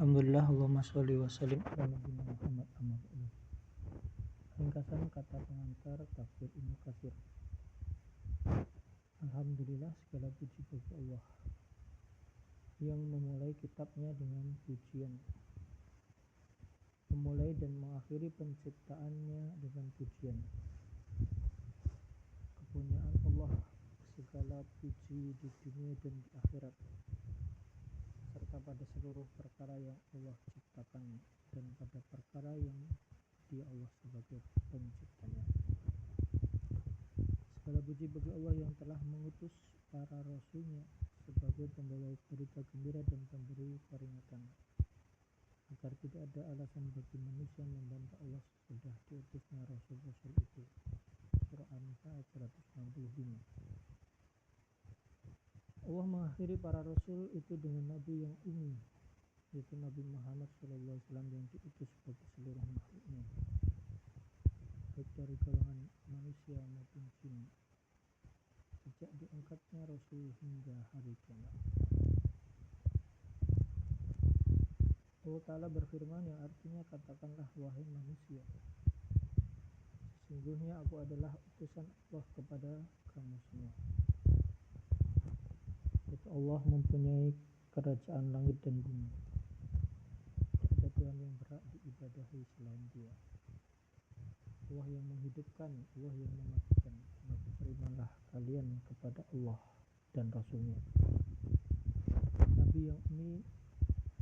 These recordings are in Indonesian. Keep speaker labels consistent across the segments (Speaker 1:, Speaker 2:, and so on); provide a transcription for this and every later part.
Speaker 1: Alhamdulillah, Allahumma sholli wa sallim ala Nabi Muhammad amma ba'du. Ringkasan kata pengantar tafsir Ibnu Katsir. Alhamdulillah, segala puji bagi Allah yang memulai kitabnya dengan pujian, memulai dan mengakhiri penciptaannya dengan pujian. Kepunyaan Allah segala puji di dunia dan di akhirat, serta pada seluruh perkara yang Allah ciptakan dan pada perkara yang Dia Allah sebagai penciptanya. Segala puji bagi Allah yang telah mengutus para rasulnya sebagai pembawa berita gembira dan pemberi peringatan, agar tidak ada alasan bagi manusia membantah Allah sesudah diutusnya rasul-rasul itu. Surah An-Nisa ayat 165. Allah mengakhiri para rasul itu dengan nabi yang ummi, yaitu Nabi Muhammad SAW yang diutus bagi seluruh makhluknya, baik dari golongan manusia maupun jin, sejak diangkatnya Rasul hingga hari kiamat. Allah Ta'ala berfirman yang artinya, katakanlah wahai manusia, sesungguhnya aku adalah utusan Allah kepada kamu semua. Yaitu Allah mempunyai kerajaan langit dan bumi. Tidak ada Tuhan yang berhak diibadahi selain Dia. Allah yang menghidupkan, Allah yang mematikan. Maka berimanlah kalian kepada Allah dan Rasulnya. Nabi yang ini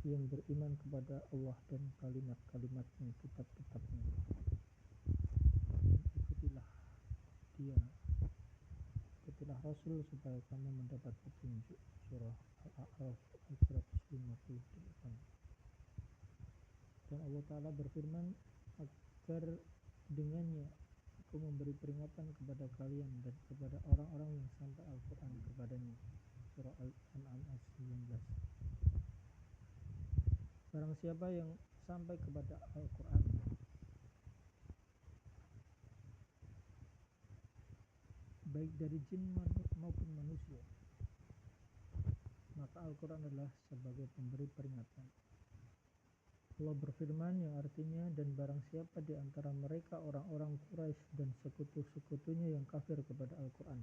Speaker 1: yang beriman kepada Allah dan kalimat-kalimatnya, kitab-kitabnya. Ikutilah dia, ikutilah Rasul supaya kamu mendapat petunjuk. Surah Al-A'raf ayat 158. Dan Allah Ta'ala berfirman, agar dengannya aku memberi peringatan kepada kalian dan kepada orang-orang yang sampai Al-Quran kepadanya. Surah Al-An'am ayat 19. Barang siapa yang sampai kepada Al-Quran, baik dari jin maupun manusia, maka Al-Quran adalah sebagai pemberi peringatan. Allah berfirman yang artinya, dan barang siapa di antara mereka orang-orang Quraisy dan sekutu-sekutunya yang kafir kepada Al-Quran,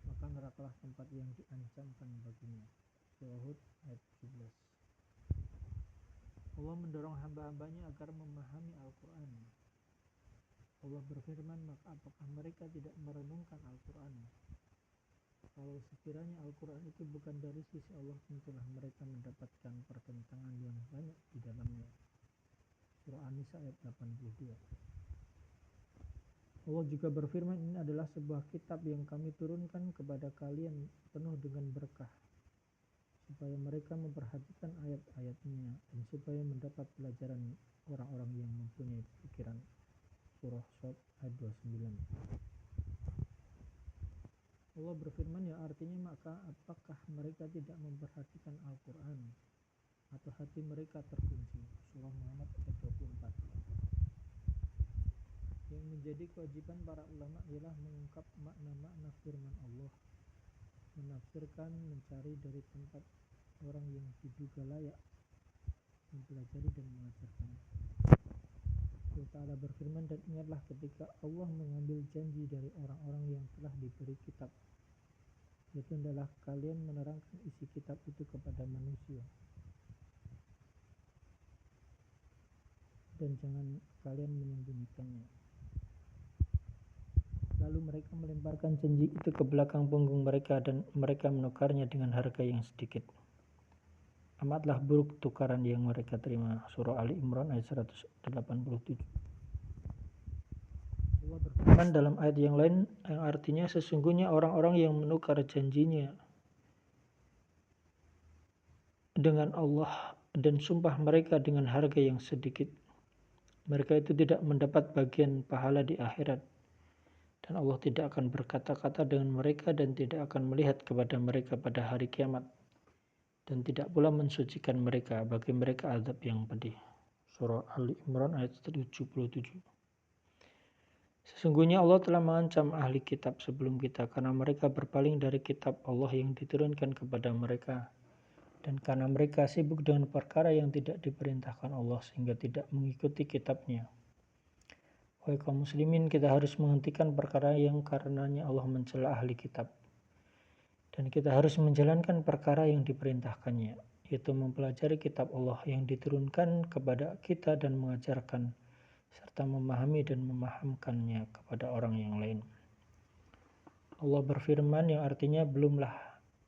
Speaker 1: maka nerakalah tempat yang diancamkan baginya. Surah Hud ayat 17. Allah mendorong hamba-hambanya agar memahami Al-Quran. Allah berfirman, maka apakah mereka tidak merenungkan Al-Quran? Kalau sekiranya Al-Quran itu bukan dari sisi Allah, tentulah mereka mendapatkan pertentangan yang banyak di dalamnya. Surah An-Nisa ayat 82. Allah juga berfirman, ini adalah sebuah kitab yang kami turunkan kepada kalian penuh dengan berkah, supaya mereka memperhatikan ayat-ayatnya dan supaya mendapat pelajaran orang-orang yang mempunyai pikiran. Surah Shad ayat 29. Allah berfirman yang artinya, maka apakah mereka tidak memperhatikan Al-Quran atau hati mereka terkunci. Surah Muhammad ayat 24. Yang menjadi kewajiban para ulama ialah mengungkap makna-makna firman Allah, menafsirkan, mencari dari tempat orang yang diduga layak, mempelajari dan mengajarkannya. Allah Ta'ala berfirman, dan ingatlah ketika Allah mengambil janji dari orang-orang yang telah diberi kitab, yaitu adalah kalian menerangkan isi kitab itu kepada manusia, dan jangan kalian menyembunyikannya. Lalu mereka melemparkan janji itu ke belakang punggung mereka, dan mereka menukarnya dengan harga yang sedikit. Amatlah buruk tukaran yang mereka terima. Surah Ali Imran ayat 187. Allah berfirman dalam ayat yang lain yang artinya, sesungguhnya orang-orang yang menukar janjinya dengan Allah dan sumpah mereka dengan harga yang sedikit, mereka itu tidak mendapat bagian pahala di akhirat, dan Allah tidak akan berkata-kata dengan mereka dan tidak akan melihat kepada mereka pada hari kiamat, dan tidak pula mensucikan mereka, bagi mereka azab yang pedih. Surah Ali Imran ayat 77. Sesungguhnya Allah telah mengancam ahli kitab sebelum kita karena mereka berpaling dari kitab Allah yang diturunkan kepada mereka Dan karena mereka sibuk dengan perkara yang tidak diperintahkan Allah sehingga tidak mengikuti kitabnya. Wahai kaum muslimin, kita harus menghentikan perkara yang karenanya Allah mencela ahli kitab. Dan kita harus menjalankan perkara yang diperintahkannya, yaitu mempelajari kitab Allah yang diturunkan kepada kita dan mengajarkan serta memahami dan memahamkannya kepada orang yang lain. Allah berfirman yang artinya belumlah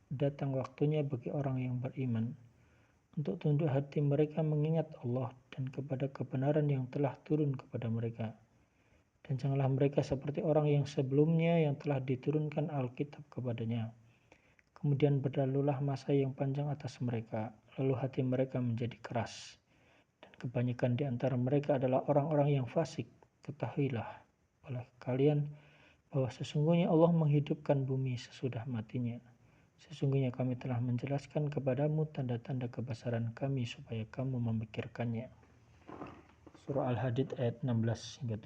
Speaker 1: datang waktunya bagi orang yang beriman untuk tunduk hati mereka mengingat Allah dan kepada kebenaran yang telah turun kepada mereka. Dan janganlah mereka seperti orang yang sebelumnya yang telah diturunkan Alkitab kepadanya. Kemudian berlalulah masa yang panjang atas mereka, lalu hati mereka menjadi keras. Dan kebanyakan di antara mereka adalah orang-orang yang fasik. Ketahuilah oleh kalian bahwa sesungguhnya Allah menghidupkan bumi sesudah matinya. Sesungguhnya kami telah menjelaskan kepadamu tanda-tanda kebesaran kami supaya kamu memikirkannya. Surah Al-Hadid ayat 16 hingga